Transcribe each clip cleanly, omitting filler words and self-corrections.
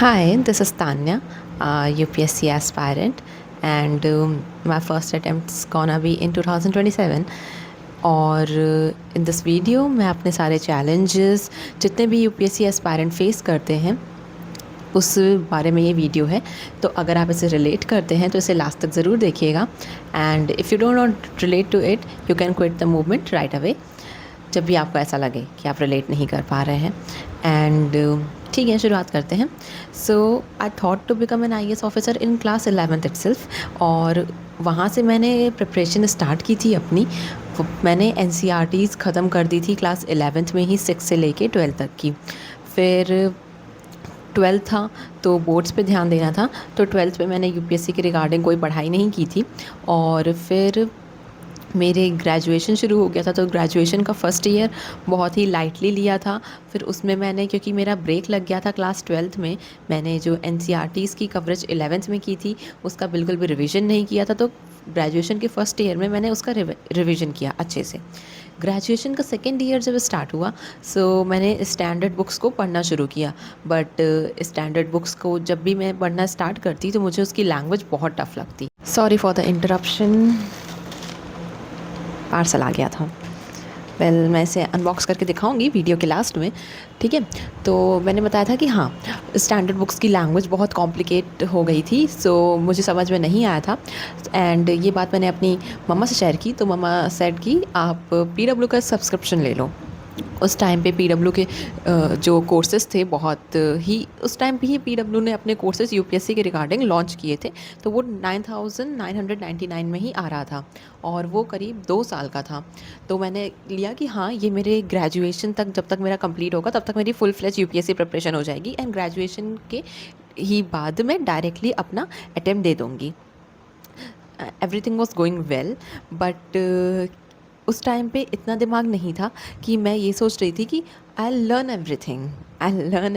Hi, this is Tanya, UPSC aspirant, and my first attempt's gonna be in 2027. और in this video मैं अपने सारे challenges जितने भी यूपीएससी एस्पायरेंट फेस करते हैं उस बारे में ये वीडियो है। तो अगर आप इसे रिलेट करते हैं तो इसे लास्ट तक ज़रूर देखिएगा, and if you don't not relate to it you can quit the movement right away जब भी आपको ऐसा लगे कि आप रिलेट नहीं कर पा रहे हैं। एंड ठीक है, शुरुआत करते हैं। So I thought to become an I officer in class 11th itself, और वहाँ से मैंने प्रिपरेशन स्टार्ट की थी अपनी। मैंने एन ख़त्म कर दी थी क्लास 11th में ही, 6 से लेके 12 तक की। फिर 12th था तो बोर्ड्स पे ध्यान देना था, तो 12th में मैंने यूपीएससी के रिगार्डिंग कोई पढ़ाई नहीं की थी। और फिर मेरे ग्रेजुएशन शुरू हो गया था, तो ग्रेजुएशन का फ़र्स्ट ईयर बहुत ही लाइटली लिया था। फिर उसमें मैंने, क्योंकि मेरा ब्रेक लग गया था क्लास 12th में, मैंने जो एनसीईआरटीज़ की कवरेज 11th में की थी उसका बिल्कुल भी रिवीजन नहीं किया था। तो ग्रेजुएशन के फ़र्स्ट ईयर में मैंने उसका रिवीजन किया अच्छे से। ग्रेजुएशन का सेकेंड ईयर जब स्टार्ट हुआ, सो मैंने स्टैंडर्ड बुक्स को पढ़ना शुरू किया। बट स्टैंडर्ड बुक्स को जब भी मैं पढ़ना स्टार्ट करती तो मुझे उसकी लैंग्वेज बहुत टफ लगती। Sorry for the interruption, parcel आ गया था। मैं इसे अनबॉक्स करके दिखाऊंगी वीडियो के लास्ट में, ठीक है। तो मैंने बताया था कि हाँ, स्टैंडर्ड बुक्स की लैंग्वेज बहुत कॉम्प्लिकेट हो गई थी, सो मुझे समझ में नहीं आया था। एंड ये बात मैंने अपनी मम्मा से शेयर की, तो मम्मा सेड कि आप पीडब्ल्यू का सब्सक्रिप्शन ले लो। उस टाइम पे पीडब्ल्यू के जो कोर्सेज़ थे बहुत ही, उस टाइम पे ही पीडब्ल्यू ने अपने कोर्सेज़ यूपीएससी के रिगार्डिंग लॉन्च किए थे। तो वो 9999 में ही आ रहा था, और वो करीब 2 साल का था। तो मैंने लिया कि हाँ, ये मेरे ग्रेजुएशन तक, जब तक मेरा कंप्लीट होगा तब तक मेरी फुल फ्लेज यूपीएससी प्रिपरेशन हो जाएगी, एंड ग्रेजुएशन के ही बाद में डायरेक्टली अपना अटेम्प्ट दे दूँगी। Everything was going well, but उस टाइम पे इतना दिमाग नहीं था कि मैं ये सोच रही थी कि I learn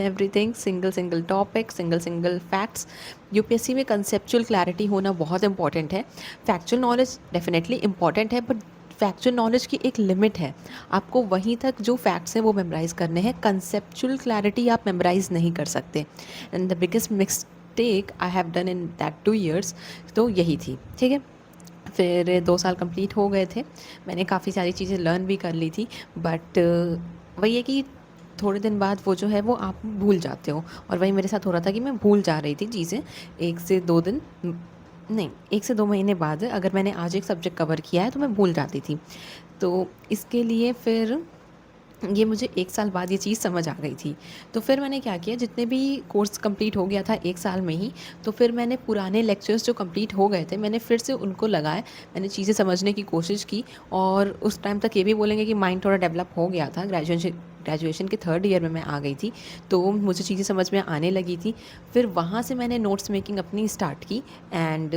everything, single single topic, single single facts. UPSC में कंसेप्चुअल क्लैरिटी होना बहुत इंपॉर्टेंट है। फैक्चुअल नॉलेज डेफिनेटली इंपॉर्टेंट है, बट फैक्चुअल नॉलेज की एक लिमिट है। आपको वहीं तक जो फैक्ट्स हैं वो मेमोराइज़ करने हैं, कंसेप्चुअल क्लैरिटी आप मेमोराइज़ नहीं कर सकते। And the biggest mistake I have done in that 2 years तो यही थी, ठीक है। फिर 2 साल कंप्लीट हो गए थे, मैंने काफ़ी सारी चीज़ें लर्न भी कर ली थी, बट वही है कि थोड़े दिन बाद वो जो है वो आप भूल जाते हो, और वही मेरे साथ हो रहा था कि मैं भूल जा रही थी चीज़ें। 1 से 2 दिन नहीं, 1 से 2 महीने बाद अगर मैंने आज एक सब्जेक्ट कवर किया है तो मैं भूल जाती थी। तो इसके लिए फिर ये मुझे 1 साल बाद ये चीज़ समझ आ गई थी। तो फिर मैंने क्या किया, जितने भी कोर्स कंप्लीट हो गया था 1 साल में ही, तो फिर मैंने पुराने लेक्चर्स जो कंप्लीट हो गए थे, मैंने फिर से उनको लगाए, मैंने चीज़ें समझने की कोशिश की। और उस टाइम तक ये भी बोलेंगे कि माइंड थोड़ा डेवलप हो गया था। ग्रेजुएशन के 3rd ईयर में मैं आ गई थी, तो मुझे चीज़ें समझ में आने लगी थी। फिर वहाँ से मैंने नोट्स मेकिंग अपनी स्टार्ट की, एंड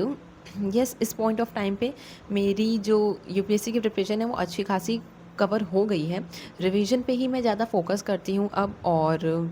यस, इस पॉइंट ऑफ टाइम पे मेरी जो यूपीएससी की प्रिपरेशन है वो अच्छी खासी कवर हो गई है। रिवीजन पे ही मैं ज़्यादा फोकस करती हूँ अब, और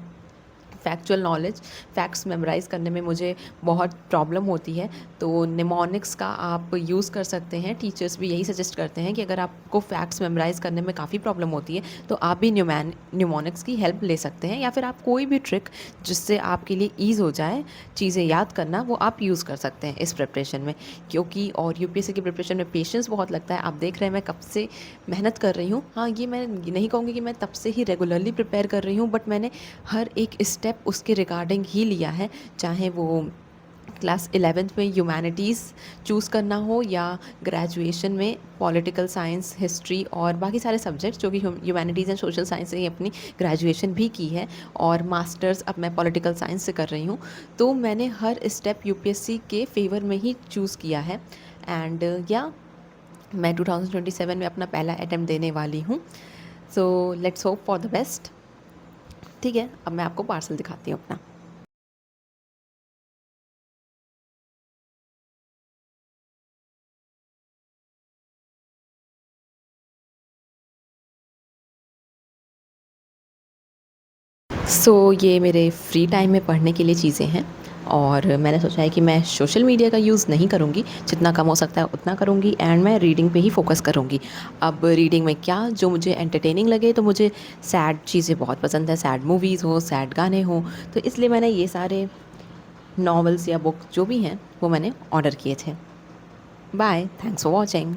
फैक्चुअल नॉलेज, फैक्ट्स मेमोराइज़ करने में मुझे बहुत प्रॉब्लम होती है। तो निमोनिक्स का आप यूज़ कर सकते हैं। टीचर्स भी यही सजेस्ट करते हैं कि अगर आपको फैक्ट्स मेमोराइज़ करने में काफ़ी प्रॉब्लम होती है तो आप भी निमोनिक्स की हेल्प ले सकते हैं, या फिर आप कोई भी ट्रिक जिससे आपके लिए ईज़ हो जाए चीज़ें याद करना, वो आप यूज़ कर सकते हैं इस प्रिपरेशन में। क्योंकि और यूपीएससी की प्रिपरेशन में पेशेंस बहुत लगता है। आप देख रहे हैं मैं कब से मेहनत कर रही हूँ। हाँ, ये मैं नहीं कहूँगी कि मैं तब से ही रेगुलरली प्रिपेयर कर रही हूँ, बट मैंने हर एक स्टेप उसके रिगार्डिंग ही लिया है, चाहे वो क्लास 11th में ह्यूमैनिटीज़ चूज़ करना हो, या ग्रेजुएशन में पॉलिटिकल साइंस, हिस्ट्री और बाकी सारे सब्जेक्ट्स, जो कि ह्यूमैनिटीज़ एंड सोशल साइंस से ही अपनी ग्रेजुएशन भी की है, और मास्टर्स अब मैं पॉलिटिकल साइंस से कर रही हूँ। तो मैंने हर स्टेप यूपीएससी के फेवर में ही चूज़ किया है। एंड या मैं 2027 में अपना पहला अटेम्प्ट देने वाली हूँ। So let's hope for the best. ठीक है, अब मैं आपको पार्सल दिखाती हूँ अपना। ये मेरे फ्री टाइम में पढ़ने के लिए चीज़ें हैं। और मैंने सोचा है कि मैं सोशल मीडिया का यूज़ नहीं करूँगी, जितना कम हो सकता है उतना करूँगी एंड मैं रीडिंग पे ही फ़ोकस करूँगी। अब रीडिंग में क्या जो मुझे एंटरटेनिंग लगे, तो मुझे सैड चीज़ें बहुत पसंद है, सैड मूवीज़ हो, सैड गाने हों, तो इसलिए मैंने ये सारे नॉवेल्स या बुक जो भी हैं वो मैंने ऑर्डर किए थे। Bye, thanks for watching.